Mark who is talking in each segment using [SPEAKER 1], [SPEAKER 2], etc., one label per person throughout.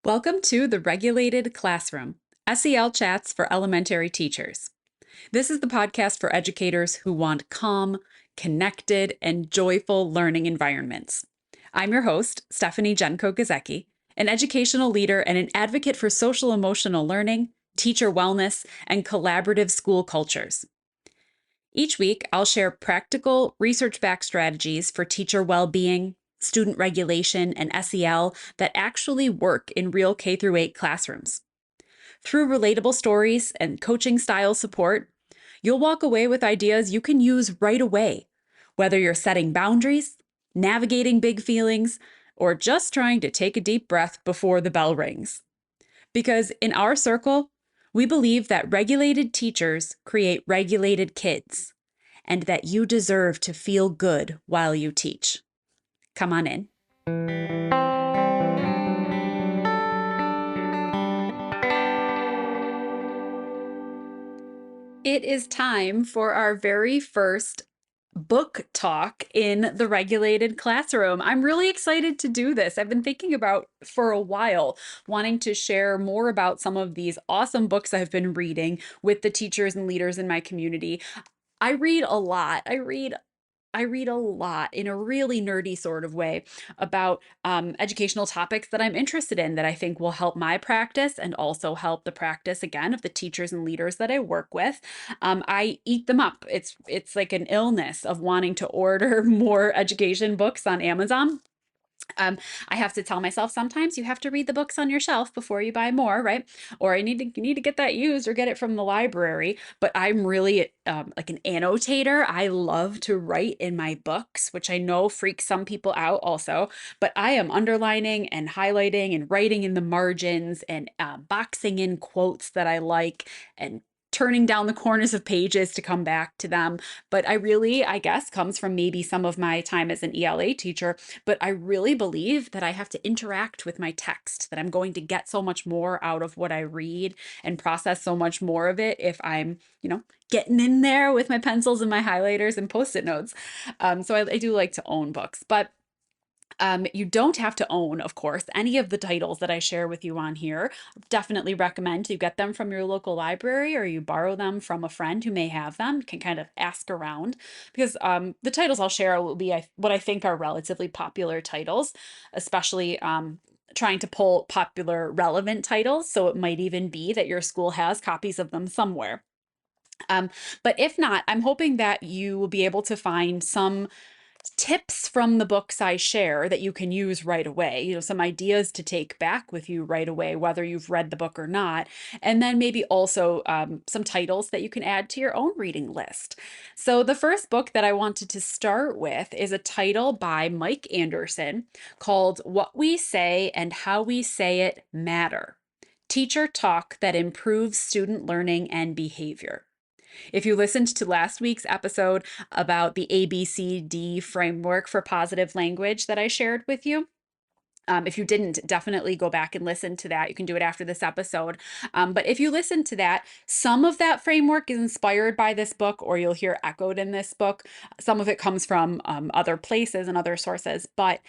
[SPEAKER 1] Welcome to the Regulated Classroom, SEL Chats for Elementary Teachers. This is the podcast for educators who want calm, connected, and joyful learning environments. I'm your host, Stephanie Jenko-Gazecki, an educational leader and an advocate for social emotional learning, teacher wellness, and collaborative school cultures. Each week, I'll share practical, research-backed strategies for teacher well-being, student regulation, and SEL that actually work in real K-8 classrooms. Through relatable stories and coaching style support, you'll walk away with ideas you can use right away, whether you're setting boundaries, navigating big feelings, or just trying to take a deep breath before the bell rings. Because in our circle, we believe that regulated teachers create regulated kids, and that you deserve to feel good while you teach. Come on in. It is time for our very first book talk in the regulated classroom. I'm really excited to do this. I've been thinking about for a while wanting to share more about some of these awesome books I've been reading with the teachers and leaders in my community. I read a lot. I read a lot in a really nerdy sort of way about educational topics that I'm interested in that I think will help my practice and also help the practice again of the teachers and leaders that I work with. I eat them up. It's like an illness of wanting to order more education books on Amazon. I have to tell myself sometimes you have to read the books on your shelf before you buy more, right? Or you need to get that used or get it from the library. But I'm really like an annotator. I love to write in my books, which I know freaks some people out also. But I am underlining and highlighting and writing in the margins and boxing in quotes that I like and turning down the corners of pages to come back to them. But I guess, comes from maybe some of my time as an ELA teacher. But I really believe that I have to interact with my text, that I'm going to get so much more out of what I read and process so much more of it if I'm, getting in there with my pencils and my highlighters and post-it notes. So I do like to own books. But you don't have to own, of course, any of the titles that I share with you on here. Definitely recommend you get them from your local library or you borrow them from a friend who may have them. You can kind of ask around because the titles I'll share will be what I think are relatively popular titles, especially trying to pull popular relevant titles. So it might even be that your school has copies of them somewhere. Um, but if not, I'm hoping that you will be able to find some tips from the books I share that you can use right away, some ideas to take back with you right away, whether you've read the book or not. And then maybe also some titles that you can add to your own reading list. So the first book that I wanted to start with is a title by Mike Anderson called What We Say and How We Say It Matter. Teacher Talk that Improves Student Learning and Behavior. If you listened to last week's episode about the ABCD framework for positive language that I shared with you, if you didn't, definitely go back and listen to that. You can do it after this episode. But if you listen to that, some of that framework is inspired by this book, or you'll hear echoed in this book. Some of it comes from other places and other sources. But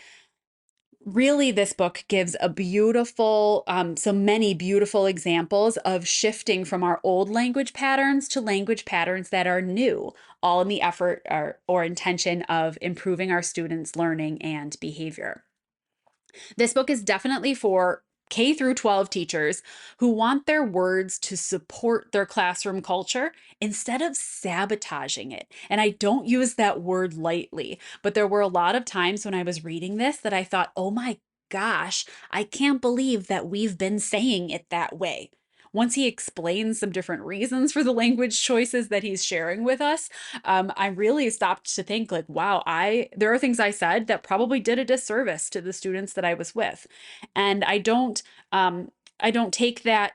[SPEAKER 1] really, this book gives so many beautiful examples of shifting from our old language patterns to language patterns that are new, all in the effort or intention of improving our students' learning and behavior. This book is definitely for K through 12 teachers who want their words to support their classroom culture instead of sabotaging it. And I don't use that word lightly, but there were a lot of times when I was reading this that I thought, oh my gosh, I can't believe that we've been saying it that way. Once he explains some different reasons for the language choices that he's sharing with us, I really stopped to think like, wow, there are things I said that probably did a disservice to the students that I was with. And I don't take that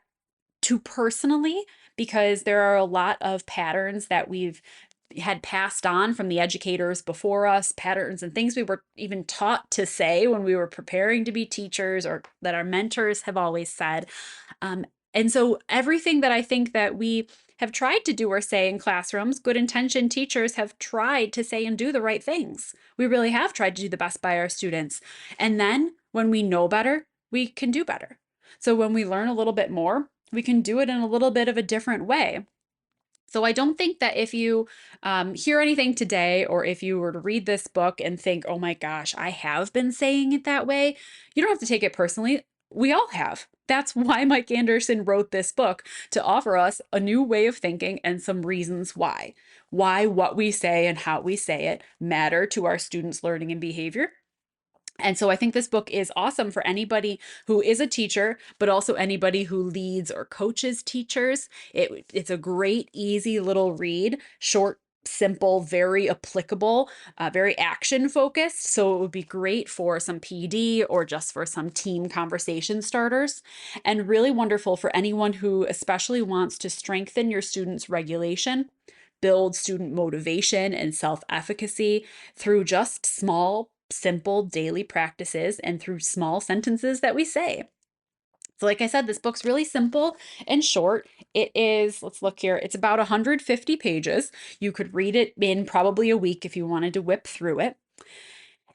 [SPEAKER 1] too personally because there are a lot of patterns that we've had passed on from the educators before us, patterns and things we were even taught to say when we were preparing to be teachers or that our mentors have always said. And so everything that I think that we have tried to do or say in classrooms, good intentioned teachers have tried to say and do the right things. We really have tried to do the best by our students. And then when we know better, we can do better. So when we learn a little bit more, we can do it in a little bit of a different way. So I don't think that if you hear anything today, or if you were to read this book and think, oh my gosh, I have been saying it that way, you don't have to take it personally. We all have. That's why Mike Anderson wrote this book, to offer us a new way of thinking and some reasons why. Why what we say and how we say it matter to our students' learning and behavior. And so I think this book is awesome for anybody who is a teacher, but also anybody who leads or coaches teachers. It's a great, easy little read, short, simple, very applicable, very action focused. So it would be great for some PD or just for some team conversation starters, and really wonderful for anyone who especially wants to strengthen your students' regulation, build student motivation and self efficacy through just small, simple daily practices and through small sentences that we say. So, like I said, this book's really simple and short. It is, let's look here, it's about 150 pages. You could read it in probably a week if you wanted to whip through it.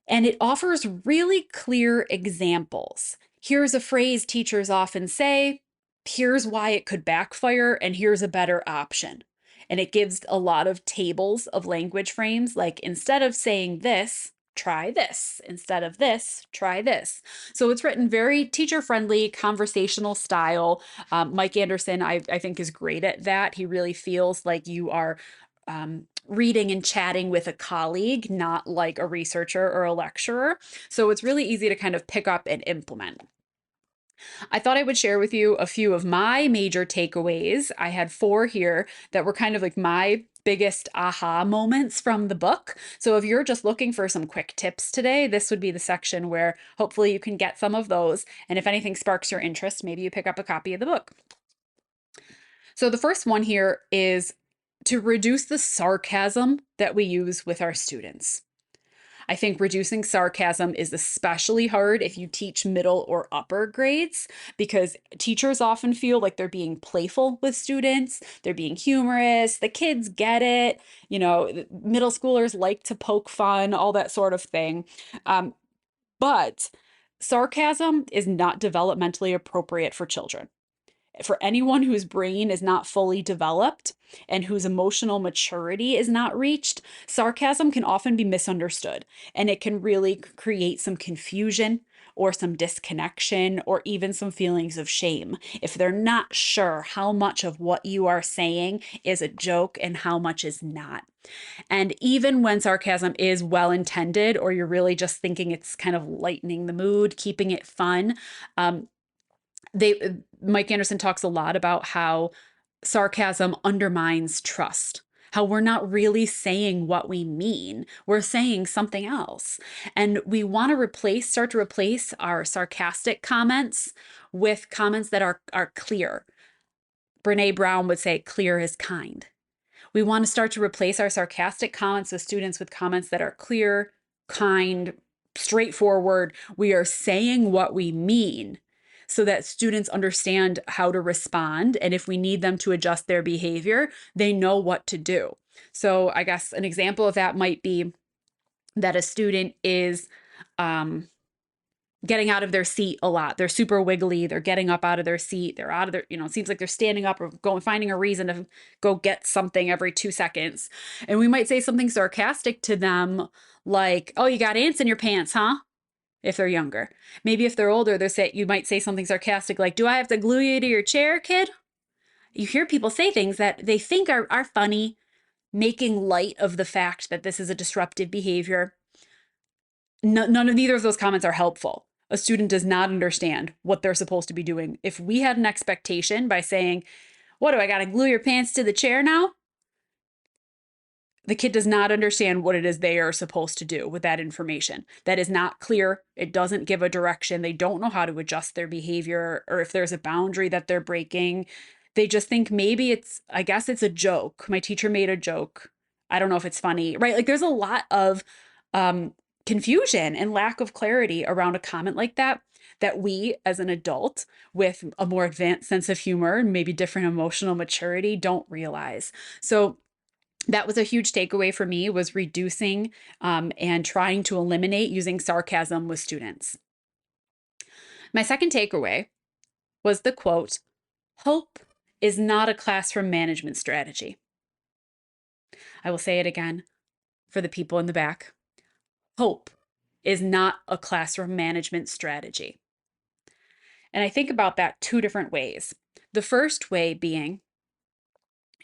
[SPEAKER 1] And it offers really clear examples. Here's a phrase teachers often say, here's why it could backfire, and here's a better option. And it gives a lot of tables of language frames, like instead of saying this, try this. Instead of this, try this. So it's written very teacher friendly, conversational style. Mike Anderson, I think, is great at that. He really feels like you are reading and chatting with a colleague, not like a researcher or a lecturer. So it's really easy to kind of pick up and implement. I thought I would share with you a few of my major takeaways. I had 4 here that were kind of like my biggest aha moments from the book. So if you're just looking for some quick tips today, this would be the section where hopefully you can get some of those. And if anything sparks your interest, maybe you pick up a copy of the book. So the first one here is to reduce the sarcasm that we use with our students. I think reducing sarcasm is especially hard if you teach middle or upper grades, because teachers often feel like they're being playful with students, they're being humorous, the kids get it, middle schoolers like to poke fun, all that sort of thing. But sarcasm is not developmentally appropriate for children. For anyone whose brain is not fully developed and whose emotional maturity is not reached, sarcasm can often be misunderstood, and it can really create some confusion or some disconnection or even some feelings of shame if they're not sure how much of what you are saying is a joke and how much is not. And even when sarcasm is well intended, or you're really just thinking it's kind of lightening the mood, keeping it fun, Mike Anderson talks a lot about how sarcasm undermines trust, how we're not really saying what we mean, we're saying something else. And we want to start to replace our sarcastic comments with comments that are clear. Brene Brown would say clear is kind. We want to start to replace our sarcastic comments with students with comments that are clear, kind, straightforward. We are saying what we mean, so that students understand how to respond. And if we need them to adjust their behavior, they know what to do. So I guess an example of that might be that a student is getting out of their seat a lot. They're super wiggly. They're getting up out of their seat. They're out of their, it seems like they're standing up or finding a reason to go get something every 2 seconds. And we might say something sarcastic to them like, oh, you got ants in your pants, huh? If they're younger. Maybe if they're older, you might say something sarcastic like, do I have to glue you to your chair, kid? You hear people say things that they think are funny, making light of the fact that this is a disruptive behavior. Neither of those comments are helpful. A student does not understand what they're supposed to be doing. If we had an expectation by saying, what, do I got to glue your pants to the chair now? The kid does not understand what it is they are supposed to do with that information. That is not clear. It doesn't give a direction. They don't know how to adjust their behavior, or if there's a boundary that they're breaking. They just think maybe I guess it's a joke. My teacher made a joke. I don't know if it's funny, right? Like there's a lot of confusion and lack of clarity around a comment like that we as an adult with a more advanced sense of humor and maybe different emotional maturity don't realize. So that was a huge takeaway for me, was reducing and trying to eliminate using sarcasm with students. My second takeaway was the quote, "Hope is not a classroom management strategy." I will say it again for the people in the back. Hope is not a classroom management strategy. And I think about that two different ways. The first way being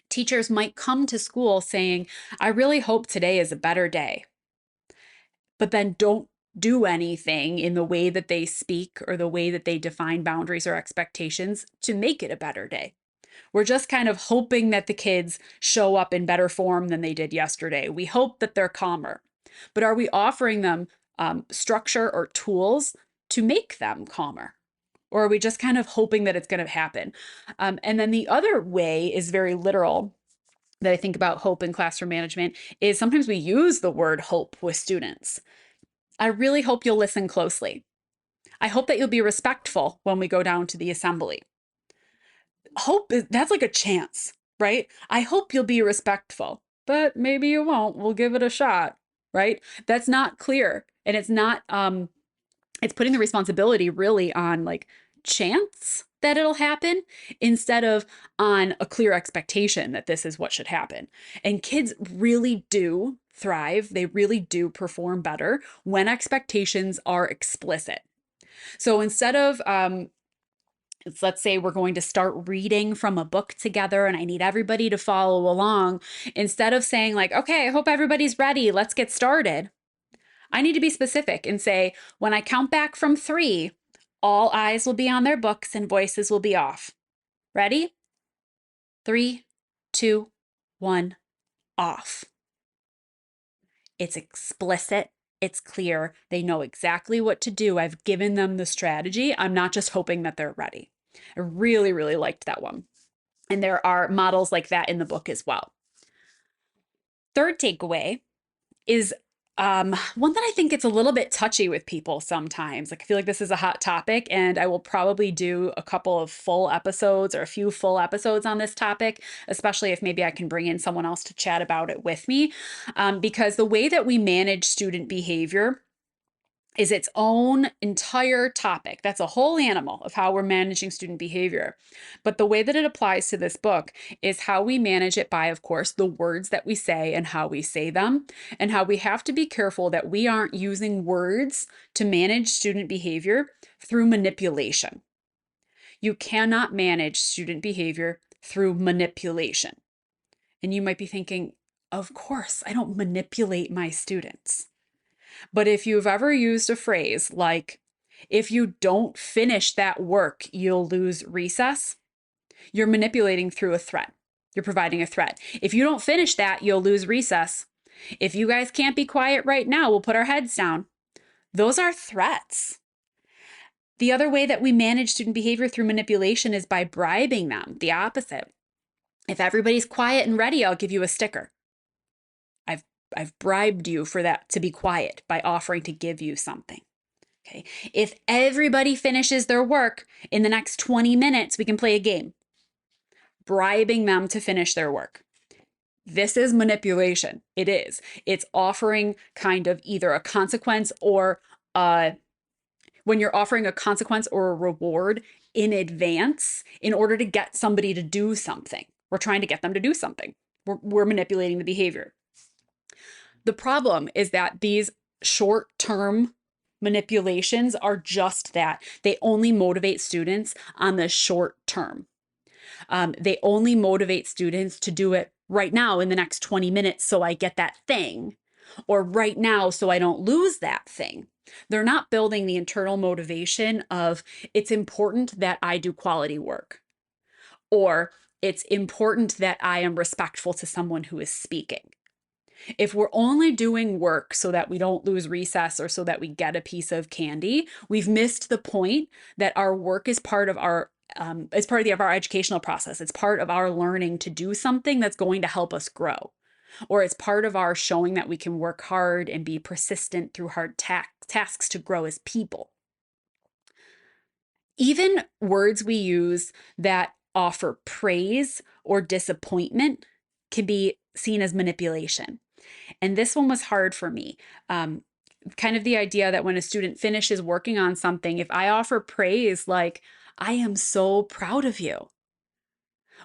[SPEAKER 1] teachers might come to school saying, "I really hope today is a better day," but then don't do anything in the way that they speak or the way that they define boundaries or expectations to make it a better day. We're just kind of hoping that the kids show up in better form than they did yesterday. We hope that they're calmer. But are we offering them structure or tools to make them calmer? Or are we just kind of hoping that it's going to happen? And then the other way is very literal that I think about hope in classroom management is sometimes we use the word hope with students. I really hope you'll listen closely. I hope that you'll be respectful when we go down to the assembly. Hope is that's like a chance, right? I hope you'll be respectful, but maybe you won't. We'll give it a shot, right? That's not clear. And it's not it's putting the responsibility really on like chance that it'll happen instead of on a clear expectation that this is what should happen. And kids really do thrive. They really do perform better when expectations are explicit. So instead of let's say we're going to start reading from a book together and I need everybody to follow along, instead of saying like, "Okay, I hope everybody's ready, let's get started," I need to be specific and say, "When I count back from 3, all eyes will be on their books and voices will be off. Ready? 3, 2, 1, off." It's explicit. It's clear. They know exactly what to do. I've given them the strategy. I'm not just hoping that they're ready. I really, really liked that one. And there are models like that in the book as well. Third takeaway is one that I think it's a little bit touchy with people sometimes. Like I feel like this is a hot topic, and I will probably do a couple of full episodes or a few full episodes on this topic, especially if maybe I can bring in someone else to chat about it with me. Because the way that we manage student behavior is its own entire topic. That's a whole animal of how we're managing student behavior. But the way that it applies to this book is how we manage it by, of course, the words that we say and how we say them, and how we have to be careful that we aren't using words to manage student behavior through manipulation. You cannot manage student behavior through manipulation. And you might be thinking, of course, I don't manipulate my students. But if you've ever used a phrase like, "If you don't finish that work, you'll lose recess," you're manipulating through a threat. You're providing a threat. "If you don't finish that, you'll lose recess. If you guys can't be quiet right now, we'll put our heads down." Those are threats. The other way that we manage student behavior through manipulation is by bribing them, the opposite. "If everybody's quiet and ready, I'll give you a sticker." I've bribed you for that to be quiet by offering to give you something. Okay. "If everybody finishes their work in the next 20 minutes, we can play a game." Bribing them to finish their work. This is manipulation. It is. It's offering kind of either a consequence or when you're offering a consequence or a reward in advance in order to get somebody to do something. We're trying to get them to do something. We're manipulating the behavior. The problem is that these short-term manipulations are just that. They only motivate students on the short term. They only motivate students to do it right now in the next 20 minutes so I get that thing, or right now so I don't lose that thing. They're not building the internal motivation of it's important that I do quality work, or it's important that I am respectful to someone who is speaking. If we're only doing work so that we don't lose recess or so that we get a piece of candy, we've missed the point that our work is part of our of our educational process. It's part of our learning to do something that's going to help us grow, or it's part of our showing that we can work hard and be persistent through hard tasks to grow as people. Even words we use that offer praise or disappointment can be seen as manipulation. And this one was hard for me. Kind of the idea that when a student finishes working on something, if I offer praise like, I am so proud of you,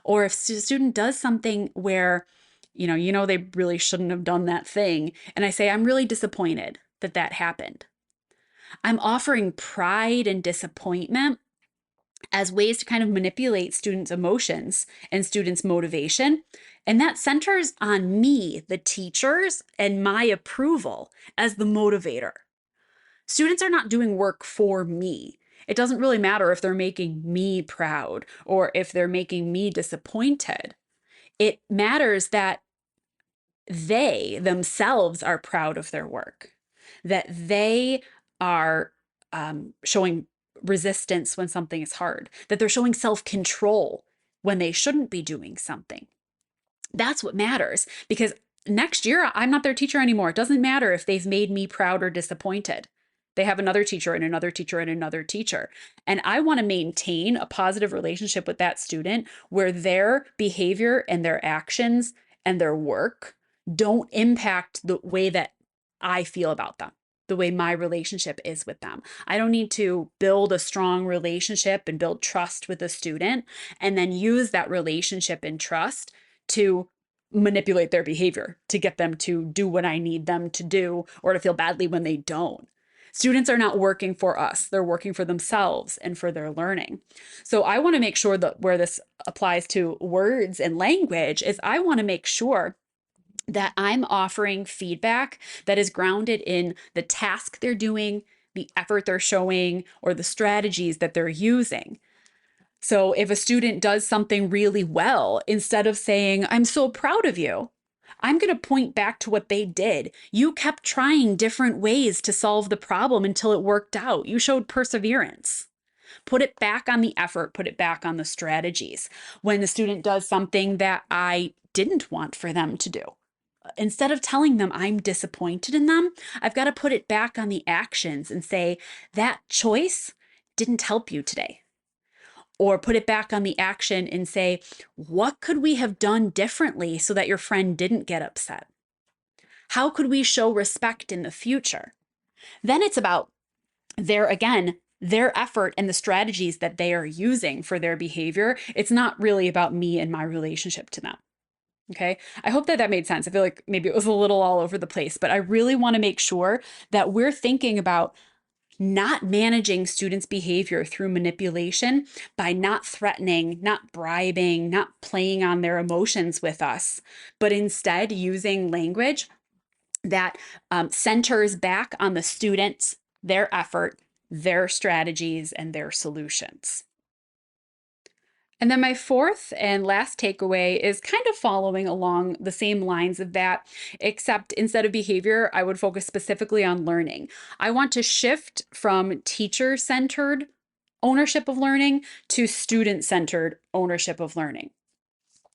[SPEAKER 1] or if a student does something where, they really shouldn't have done that thing, and I say, I'm really disappointed that that happened. I'm offering pride and disappointment as ways to kind of manipulate students' emotions and students' motivation. And that centers on me, the teachers, and my approval as the motivator. Students are not doing work for me. It doesn't really matter if they're making me proud or if they're making me disappointed. It matters that they themselves are proud of their work, that they are showing resistance when something is hard, that they're showing self control when they shouldn't be doing something. That's what matters, because next year I'm not their teacher anymore. It doesn't matter if they've made me proud or disappointed. They have another teacher and another teacher and another teacher. And I want to maintain a positive relationship with that student where their behavior and their actions and their work don't impact the way that I feel about them, the way my relationship is with them. I don't need to build a strong relationship and build trust with a student and then use that relationship and trust to manipulate their behavior to get them to do what I need them to do or to feel badly when they don't. Students are not working for us. They're working for themselves and for their learning. So I want to make sure that where this applies to words and language is I want to make sure that I'm offering feedback that is grounded in the task they're doing, the effort they're showing, or the strategies that they're using. So if a student does something really well, instead of saying, I'm so proud of you, I'm going to point back to what they did. You kept trying different ways to solve the problem until it worked out. You showed perseverance. Put it back on the effort, put it back on the strategies. When a student does something that I didn't want for them to do, instead of telling them I'm disappointed in them, I've got to put it back on the actions and say, that choice didn't help you today. Or put it back on the action and say, what could we have done differently so that your friend didn't get upset? How could we show respect in the future? Then it's about their effort and the strategies that they are using for their behavior. It's not really about me and my relationship to them. Okay. I hope that that made sense. I feel like maybe it was a little all over the place, but I really want to make sure that we're thinking about not managing students' behavior through manipulation by not threatening, not bribing, not playing on their emotions with us, but instead using language that centers back on the students, their effort, their strategies, and their solutions. And then my fourth and last takeaway is kind of following along the same lines of that, except instead of behavior, I would focus specifically on learning. I want to shift from teacher centered ownership of learning to student centered ownership of learning.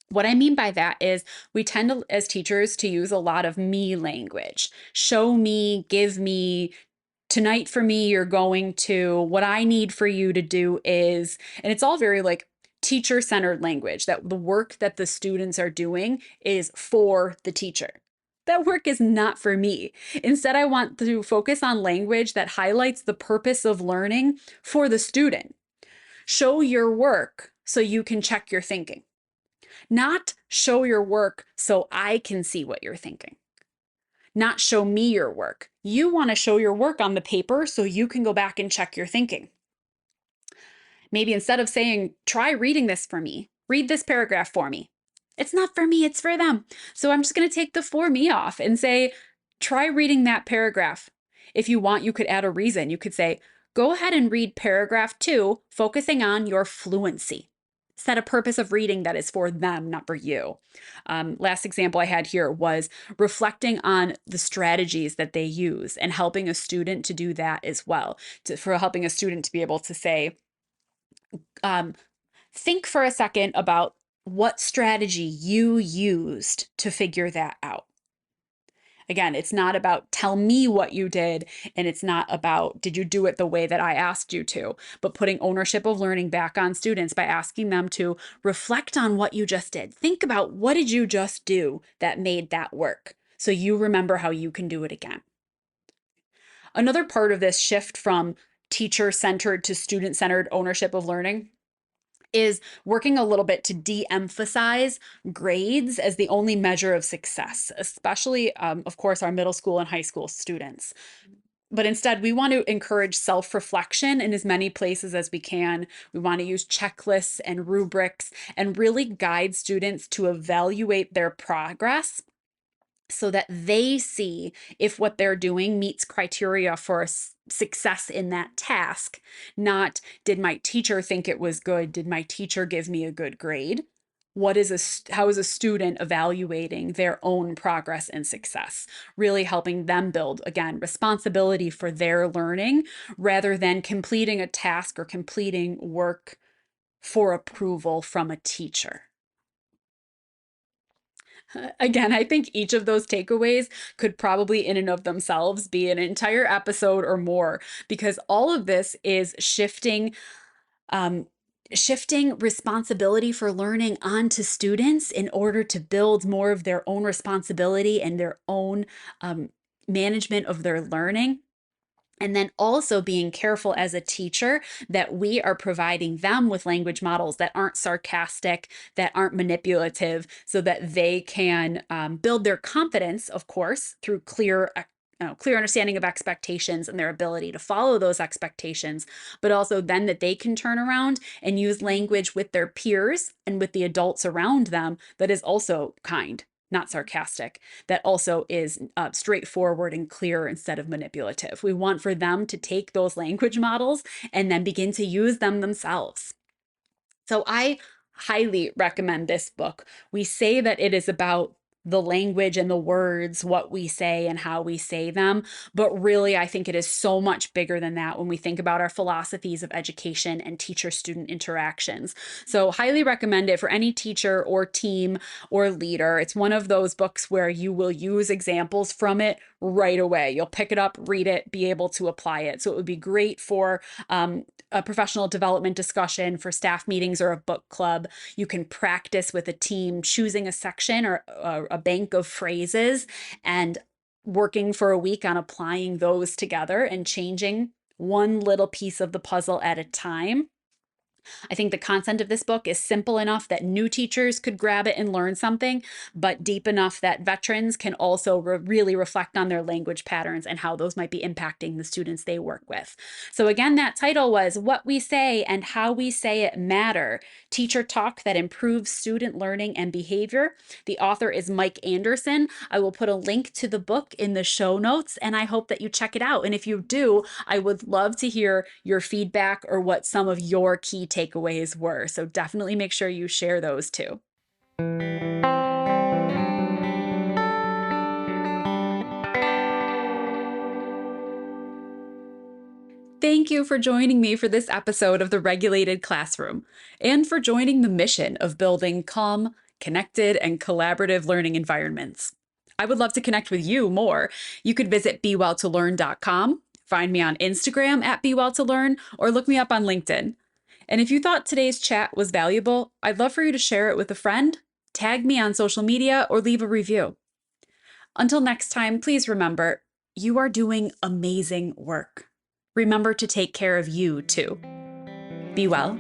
[SPEAKER 1] What I mean by that is we tend to, as teachers, to use a lot of me language. Show me, give me, tonight for me, you're going to, what I need for you to do is, and it's all very like teacher centered language that the work that the students are doing is for the teacher. That work is not for me. Instead, I want to focus on language that highlights the purpose of learning for the student. Show your work so you can check your thinking, not show your work so I can see what you're thinking. Not show me your work. You want to show your work on the paper so you can go back and check your thinking. Maybe instead of saying, try reading this for me, read this paragraph for me. It's not for me, it's for them. So I'm just going to take the for me off and say, try reading that paragraph. If you want, you could add a reason. You could say, go ahead and read paragraph 2, focusing on your fluency. Set a purpose of reading that is for them, not for you. Last example I had here was reflecting on the strategies that they use and helping a student to do that as well, for helping a student to be able to say, think for a second about what strategy you used to figure that out. Again, it's not about tell me what you did, and it's not about did you do it the way that I asked you to, but putting ownership of learning back on students by asking them to reflect on what you just did. Think about what did you just do that made that work so you remember how you can do it again. Another part of this shift from teacher-centered to student-centered ownership of learning is working a little bit to de-emphasize grades as the only measure of success, especially, of course, our middle school and high school students. But instead, we want to encourage self-reflection in as many places as we can. We want to use checklists and rubrics and really guide students to evaluate their progress so that they see if what they're doing meets criteria for success in that task. Not, did my teacher think it was good? Did my teacher give me a good grade? How is a student evaluating their own progress and success? Really helping them build, again, responsibility for their learning rather than completing a task or completing work for approval from a teacher. Again, I think each of those takeaways could probably, in and of themselves, be an entire episode or more, because all of this is um, shifting responsibility for learning onto students in order to build more of their own responsibility and their own management of their learning. And then also being careful as a teacher that we are providing them with language models that aren't sarcastic, that aren't manipulative, so that they can build their confidence, of course, through clear understanding of expectations and their ability to follow those expectations, but also then that they can turn around and use language with their peers and with the adults around them that is also kind, not sarcastic, that also is straightforward and clear instead of manipulative. We want for them to take those language models and then begin to use them themselves. So I highly recommend this book. We say that it is about the language and the words, what we say and how we say them. But really, I think it is so much bigger than that when we think about our philosophies of education and teacher-student interactions. So highly recommend it for any teacher or team or leader. It's one of those books where you will use examples from it right away. You'll pick it up, read it, be able to apply it. So it would be great for a professional development discussion, for staff meetings or a book club. You can practice with a team, choosing a section or a bank of phrases and working for a week on applying those together and changing one little piece of the puzzle at a time. I think the content of this book is simple enough that new teachers could grab it and learn something, but deep enough that veterans can also really reflect on their language patterns and how those might be impacting the students they work with. So again, that title was What We Say and How We Say It Matter, Teacher Talk That Improves Student Learning and Behavior. The author is Mike Anderson. I will put a link to the book in the show notes, and I hope that you check it out. And if you do, I would love to hear your feedback or what some of your key takeaways were. So definitely make sure you share those too. Thank you for joining me for this episode of The Regulated Classroom and for joining the mission of building calm, connected, and collaborative learning environments. I would love to connect with you more. You could visit bewelltolearn.com, find me on Instagram at bewelltolearn, or look me up on LinkedIn. And if you thought today's chat was valuable, I'd love for you to share it with a friend, tag me on social media, or leave a review. Until next time, please remember, you are doing amazing work. Remember to take care of you too. Be well.